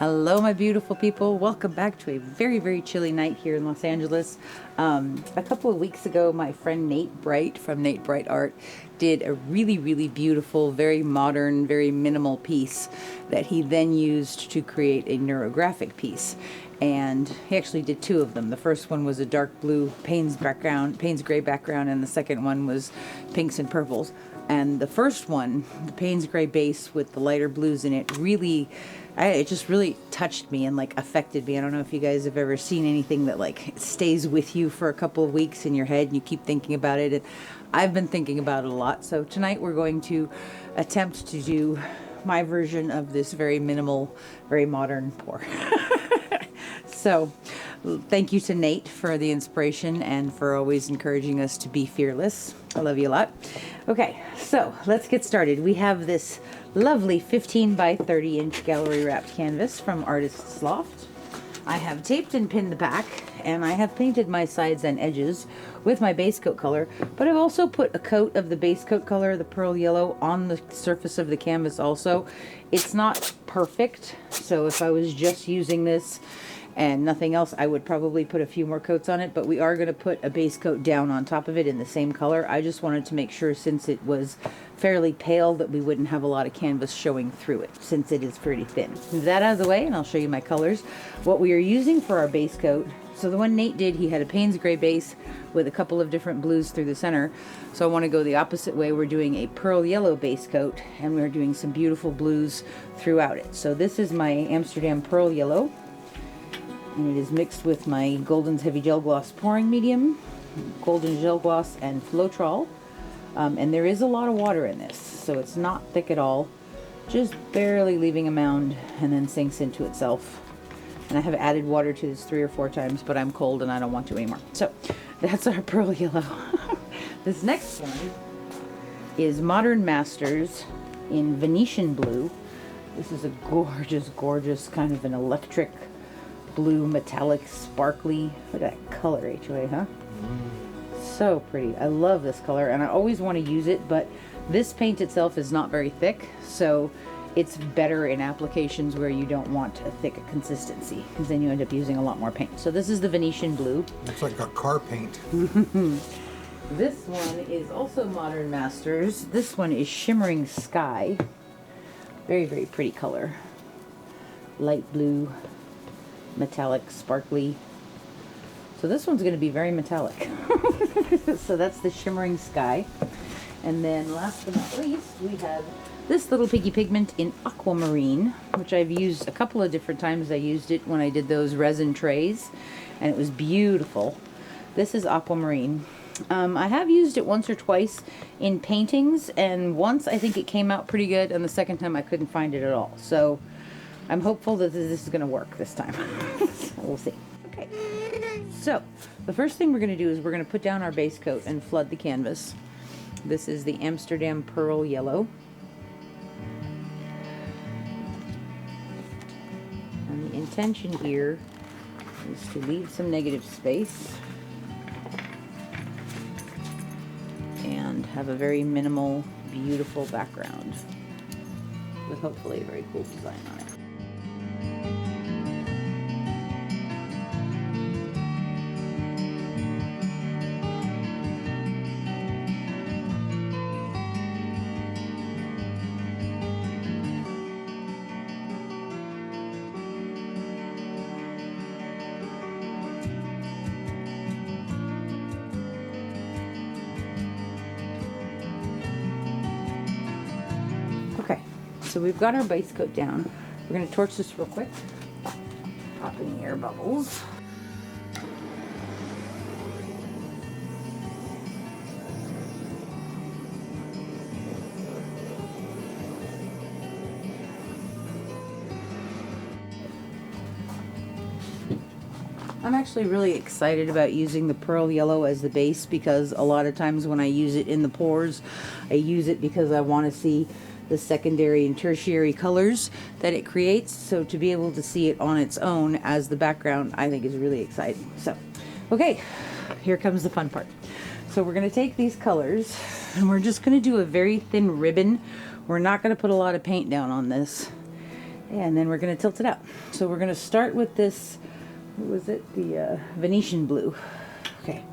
Hello, my beautiful people. Welcome back to a very, very chilly night here in Los Angeles. A couple of weeks ago, my friend Nate Bright from Nate Bright Art did a really, really beautiful, very modern, very minimal piece that he then used to create a neurographic piece. And he actually did two of them. The first one was a dark blue Payne's gray background, and the second one was pinks and purples. And the first one, the Payne's gray base with the lighter blues in it, it just really touched me and like affected me. I don't know if you guys have ever seen anything that like stays with you for a couple of weeks in your head and you keep thinking about it. And I've been thinking about it a lot. So tonight we're going to attempt to do my version of this very minimal, very modern pour. So thank you to Nate for the inspiration and for always encouraging us to be fearless. I love you a lot. Okay, so let's get started. We have this lovely 15 by 30 inch gallery wrapped canvas from Artist Loft. I have taped and pinned the back, and I have painted my sides and edges with my base coat color, but I've also put a coat of the base coat color, the pearl yellow, on the surface of the canvas also. It's not perfect, so if I was just using this and nothing else, I would probably put a few more coats on it, but we are going to put a base coat down on top of it in the same color. I just wanted to make sure, since it was fairly pale, that we wouldn't have a lot of canvas showing through it, since it is pretty thin. Move that out of the way, and I'll show you my colors. What we are using for our base coat, so the one Nate did, he had a Payne's gray base with a couple of different blues through the center. So I want to go the opposite way. We're doing a pearl yellow base coat, and we're doing some beautiful blues throughout it. So this is my Amsterdam pearl yellow, and it is mixed with my Golden's Heavy Gel Gloss pouring medium, Golden Gel Gloss, and Floetrol. And there is a lot of water in this, so it's not thick at all, just barely leaving a mound and then sinks into itself. And I have added water to this 3 or 4 times, but I'm cold and I don't want to anymore. So that's our pearl yellow. This next one is Modern Masters in Venetian Blue. This is a gorgeous, gorgeous kind of an electric blue, metallic, sparkly. Look at that color, HOA, huh? So pretty. I love this color, and I always want to use it, but this paint itself is not very thick, so it's better in applications where you don't want a thick consistency, because then you end up using a lot more paint. So this is the Venetian Blue. Looks like a car paint. This one is also Modern Masters. This one is Shimmering Sky. Very, very pretty color. Light blue, metallic, sparkly. So this one's going to be very metallic. So that's the Shimmering Sky. And then last but not least, we have this little Piggy pigment in Aquamarine, which I've used a couple of different times. I used it when I did those resin trays, and it was beautiful. This is Aquamarine. I have used it once or twice in paintings, and once I think it came out pretty good, and the second time I couldn't find it at all. So I'm hopeful that this is going to work this time. We'll see. Okay. So the first thing we're going to do is we're going to put down our base coat and flood the canvas. This is the Amsterdam Pearl Yellow. And the intention here is to leave some negative space and have a very minimal, beautiful background with hopefully a very cool design on it. Okay, so we've got our base coat down. We're going to torch this real quick. Pop in the air bubbles. I'm actually really excited about using the pearl yellow as the base, because a lot of times when I use it in the pours, I use it because I want to see the secondary and tertiary colors that it creates. So to be able to see it on its own as the background, I think is really exciting. So, okay, here comes the fun part. So we're going to take these colors and we're just going to do a very thin ribbon. We're not going to put a lot of paint down on this. And then we're going to tilt it out. So we're going to start with this, what was it? The Venetian Blue. Okay.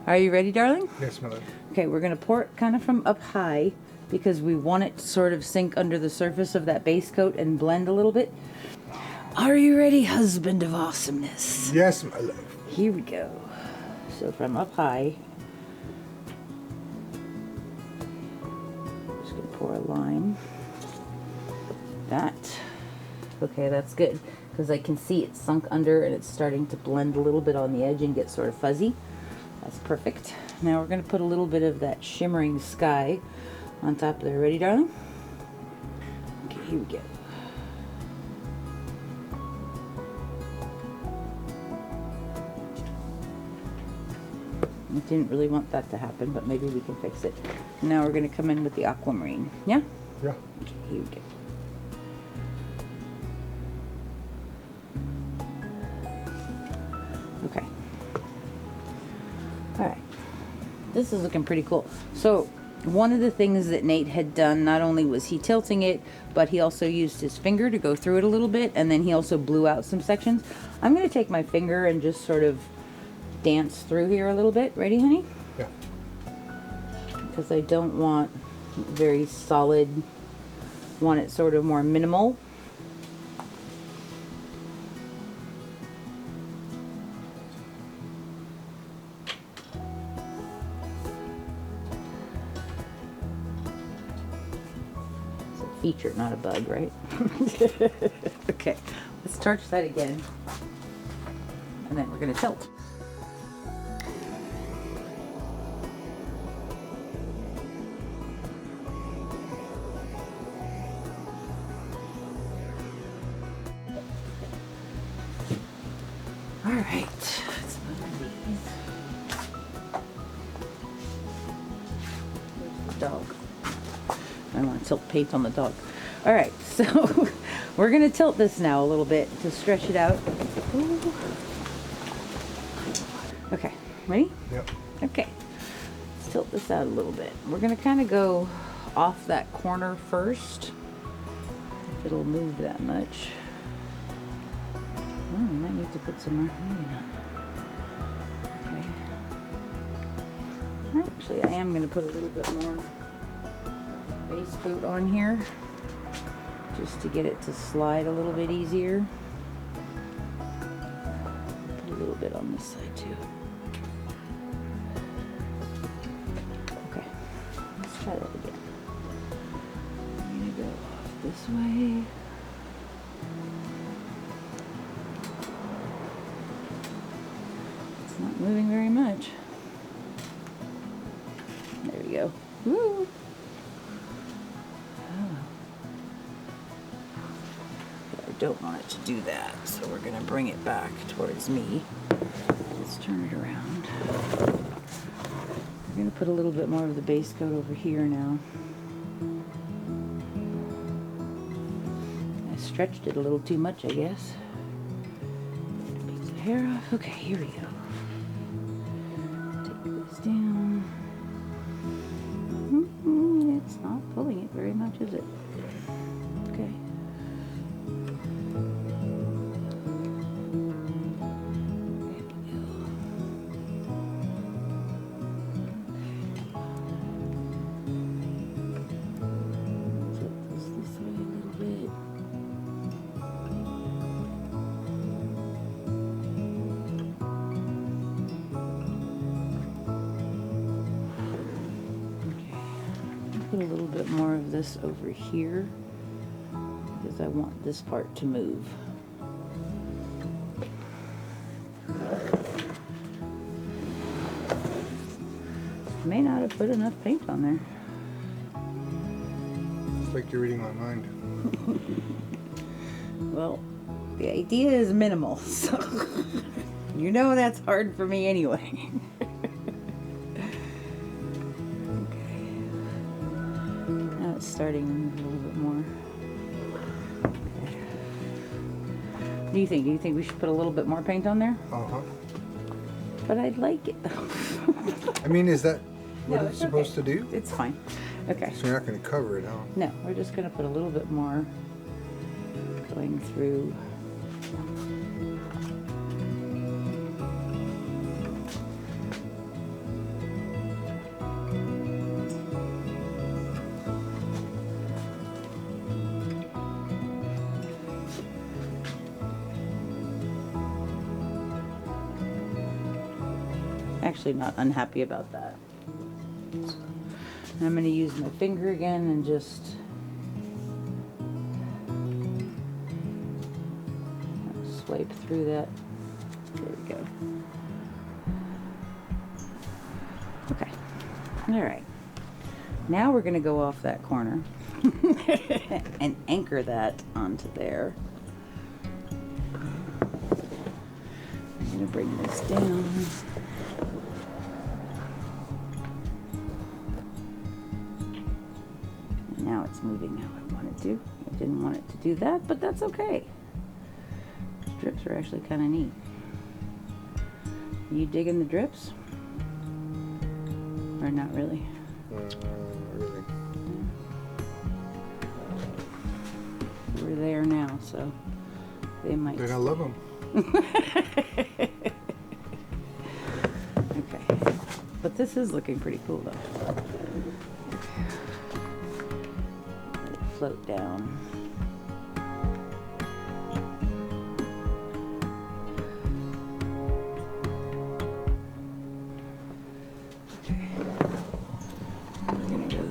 Are you ready, darling? Yes, my love. Okay, we're going to pour it kind of from up high because we want it to sort of sink under the surface of that base coat and blend a little bit. Are you ready, husband of awesomeness? Yes, my love. Here we go. So from up high, just going to pour a line. That. Okay, that's good because I can see it sunk under and it's starting to blend a little bit on the edge and get sort of fuzzy. That's perfect. Now we're going to put a little bit of that Shimmering Sky on top there. Ready, darling? Okay, here we go. I didn't really want that to happen, but maybe we can fix it. Now we're going to come in with the Aquamarine. Yeah? Yeah. Okay, here we go. Okay. All right. This is looking pretty cool. So one of the things that Nate had done, not only was he tilting it, but he also used his finger to go through it a little bit, and then he also blew out some sections. I'm going to take my finger and just sort of dance through here a little bit. Ready, honey? Yeah. Because I don't want very solid, want it sort of more minimal. It's a feature, not a bug, right? Okay, let's torch that again. And then we're going to tilt. All right, let's move these. Where's the dog? I want to tilt paint on the dog. All right, so we're going to tilt this now a little bit to stretch it out. Ooh. Okay, ready? Yep. Okay, let's tilt this out a little bit. We're going to kind of go off that corner first, if it'll move that much. Oh, I might need to put some more. Maybe not. Okay. Actually, I am going to put a little bit more base coat on here, just to get it to slide a little bit easier. Put a little bit on this side too. Okay, let's try that again. I'm going to go off this way. Not moving very much. There we go. Woo! Oh. But I don't want it to do that, so we're going to bring it back towards me. Let's turn it around. We're going to put a little bit more of the base coat over here now. I stretched it a little too much, I guess. Get a piece of hair off. Okay, here we go. Down. It's not pulling it very much, is it? Okay. There we go. Tilt this way a little bit. Put a little bit more of this over here because I want this part to move. May not have put enough paint on there. It's like you're reading my mind. Well, the idea is minimal, so you know that's hard for me anyway. Starting to move a little bit more. Okay. What do you think? Do you think we should put a little bit more paint on there? Uh-huh. But I'd like it though. I mean, is that what No, it's supposed okay. to do? It's fine. Okay. So you're not going to cover it, huh? No, we're just going to put a little bit more going through. Actually not unhappy about that. I'm going to use my finger again and just swipe through that. There we go. Okay. All right. Now we're going to go off that corner and anchor that onto there. I'm going to bring this down. Now it's moving how I want it to. I didn't want it to do that, but that's okay. Drips are actually kind of neat. You digging the drips? Or not really? Really. We're there now, so they might. Then I love them. Okay. But this is looking pretty cool though. Let it float down.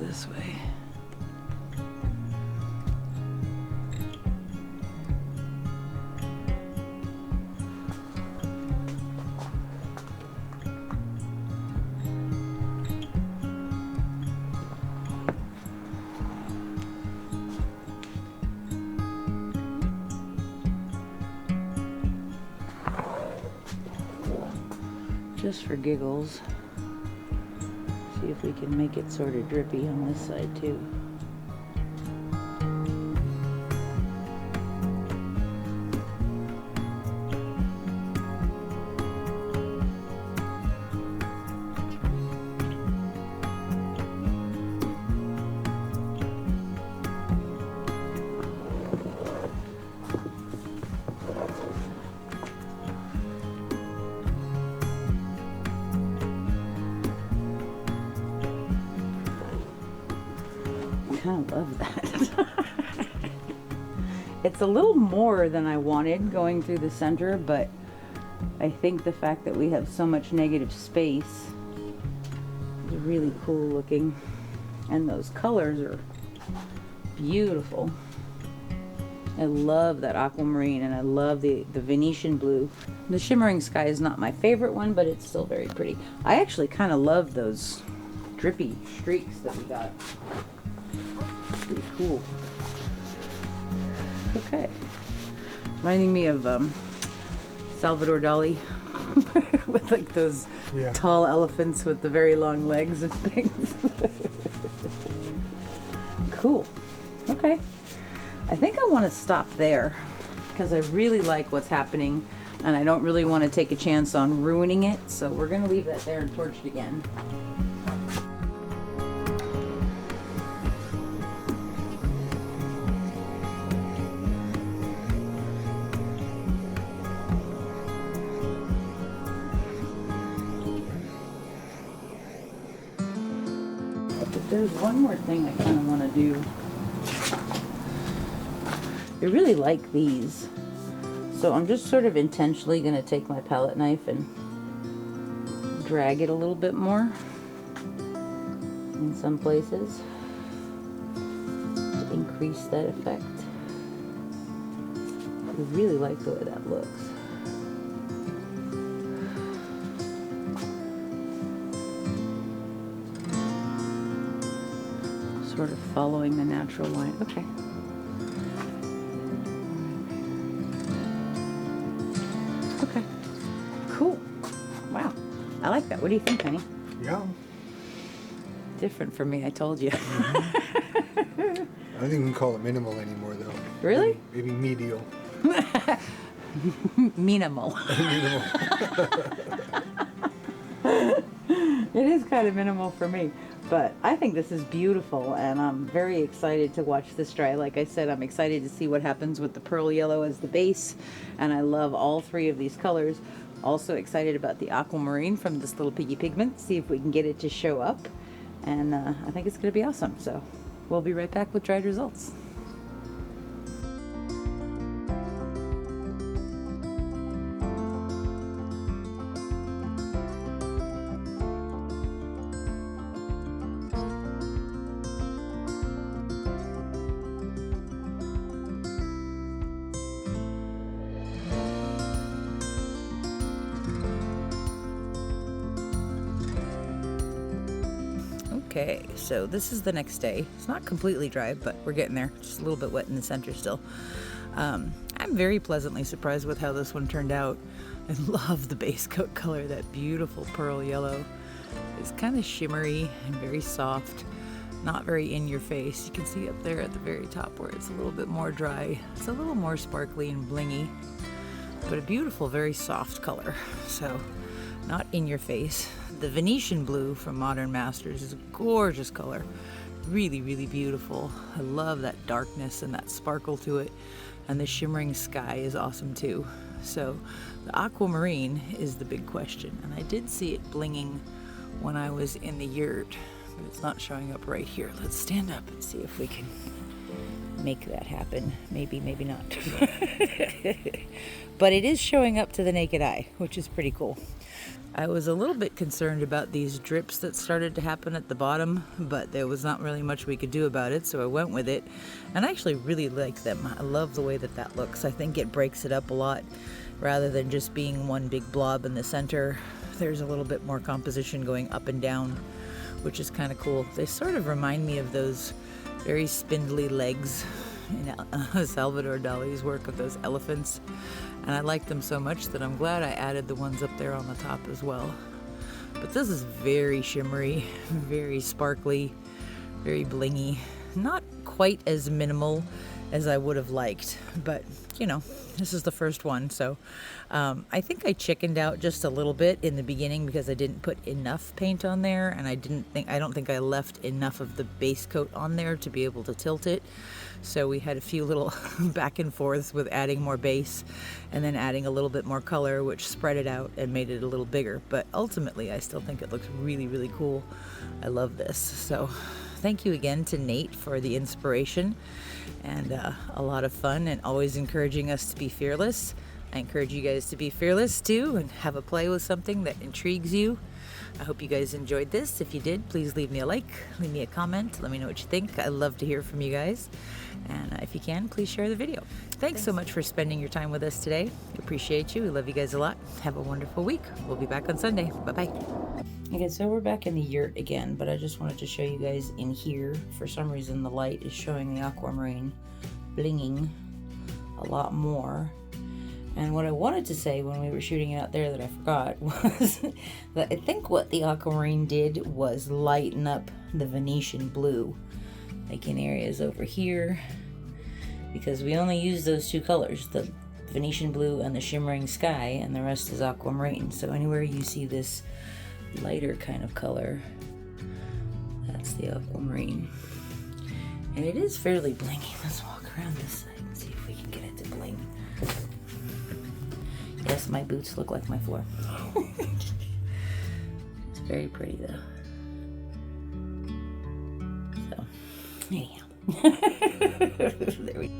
This way. Just for giggles. See if we can make it sort of drippy on this side too. I kind of love that. It's a little more than I wanted going through the center, but I think the fact that we have so much negative space is really cool looking. And those colors are beautiful. I love that aquamarine, and I love the Venetian blue. The Shimmering Sky is not my favorite one, but it's still very pretty. I actually kind of love those drippy streaks that we got. Pretty cool. Okay. Reminding me of Salvador Dali with like those tall elephants with the very long legs and things. Cool. Okay. I think I want to stop there because I really like what's happening and I don't really want to take a chance on ruining it. So we're going to leave that there and torch it again. There's one more thing I kind of want to do. I really like these. So I'm just sort of intentionally going to take my palette knife and drag it a little bit more in some places to increase that effect. I really like the way that looks. Sort of following the natural line. Okay. Okay. Cool. Wow. I like that. What do you think, honey? Yeah. Different for me, I told you. I don't think we can call it minimal anymore, though. Really? Maybe medial. Minimal. Minimal. It is kind of minimal for me. But I think this is beautiful, and I'm very excited to watch this dry. Like I said, I'm excited to see what happens with the pearl yellow as the base, and I love all three of these colors. Also excited about the aquamarine from this little Piggy pigment, see if we can get it to show up, and I think it's going to be awesome. So we'll be right back with dried results. Okay, so this is the next day. It's not completely dry, but we're getting there. Just a little bit wet in the center still. I'm very pleasantly surprised with how this one turned out. I love the base coat color, that beautiful pearl yellow. It's kind of shimmery and very soft, not very in your face. You can see up there at the very top where it's a little bit more dry. It's a little more sparkly and blingy, but a beautiful, very soft color. So not in your face. The Venetian Blue from Modern Masters is a gorgeous color. Really, really beautiful. I love that darkness and that sparkle to it. And the Shimmering Sky is awesome too. So the Aquamarine is the big question. And I did see it blinging when I was in the yurt, but it's not showing up right here. Let's stand up and see if we can make that happen. Maybe, maybe not. But it is showing up to the naked eye, which is pretty cool. I was a little bit concerned about these drips that started to happen at the bottom, but there was not really much we could do about it, so I went with it. And I actually really like them. I love the way that that looks. I think it breaks it up a lot rather than just being one big blob in the center. There's a little bit more composition going up and down, which is kind of cool. They sort of remind me of those very spindly legs in Salvador Dali's work of those elephants. And I like them so much that I'm glad I added the ones up there on the top as well. But this is very shimmery, very sparkly, very blingy. Not quite as minimal as I would have liked, but you know, this is the first one, so I think I chickened out just a little bit in the beginning because I didn't put enough paint on there, and I don't think I left enough of the base coat on there to be able to tilt it. So we had a few little back and forths with adding more base and then adding a little bit more color, which spread it out and made it a little bigger. But ultimately, I still think it looks really, really cool. I love this. So thank you again to Nate for the inspiration and a lot of fun, and always encouraging us to be fearless. I encourage you guys to be fearless too and have a play with something that intrigues you. I hope you guys enjoyed this. If you did, please leave me a like, leave me a comment, let me know what you think. I love to hear from you guys. And if you can, please share the video. Thanks so much for spending your time with us today. Appreciate you. We love you guys a lot. Have a wonderful week. We'll be back on Sunday. Bye-bye. Okay, so we're back in the yurt again, but I just wanted to show you guys in here. For some reason, the light is showing the aquamarine blinging a lot more. And what I wanted to say when we were shooting it out there that I forgot was that I think what the aquamarine did was lighten up the Venetian blue, like in areas over here, because we only use those two colors, the Venetian blue and the Shimmering Sky, and the rest is aquamarine. So anywhere you see this lighter kind of color, that's the aquamarine. And it is fairly blingy. Let's walk around this side and see if we can get it to bling. Yes, my boots look like my floor. It's very pretty though. So, anyhow. There we go.